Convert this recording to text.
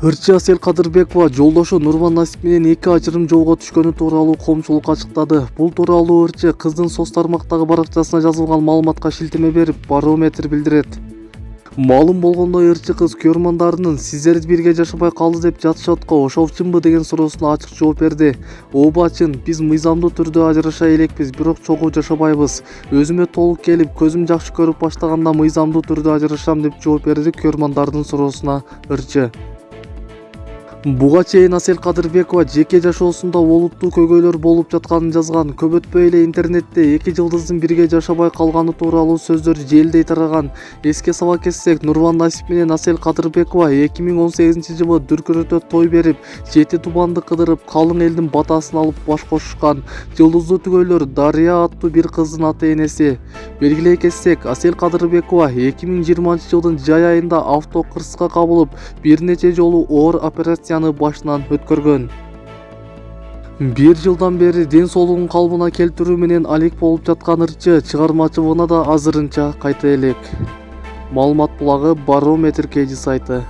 Ырчы Асель Кадырбекова жолдошу Нурман Насип менен эки ажырым жолго түшкөнү тууралуу коомчулукка ачыктады. Бул тууралуу ырчы кыздын соц тармактагы баракчасына жазылган маалыматка шилтеме берип, Барометр билдирет. Маалым болгондой, ырчы кыз көрмандарынын «Сиздер бирге жашабай калды деп жатышатка ошол-чынбы» деген суроосуна ачык жооп берди. Ооба чын, биз мыйзамдуу түрдө ажыраша элекпиз, бирок чогуу жашабайбыз. Өзүмө толук келип, көзүм жакшы көрүп баштаганда мыйзамдуу түрдө ажырашам деп жооп берди көрмандардын суроосуна ырчы. Буга чейин Асель Кадырбекова жеке жашоосунда олуттуу көйгөйлөр болуп жатканын жазган. Көп өтпөй эле интернетте эки жылдыздын бирге жашабай калганы тууралуу сөздөр желдей тараган. Эске сала кетсек, Нурман Насип менен Асель Кадырбекова 2018-жылы Дүркүрөтө той берип, 7 тубанды кыдырып, калың элдин батасын алып баш кошушкан. Жылдыздуу түгөйлөр Дария аттуу бир кыздын ата-энеси. Белгилей кетсек, Асель Кадырбекова 2020-жылдын жай айында автокырсыкка кабылып, бир нече жолу оор операция башынан өткөргөн. Бир жылдан бери ден соолугун калыбына келтирүү менен алек болуп жаткан ырчы чыгармачылыгына да азырынча кайта элек. Маалымат булагы Барометр KG сайты.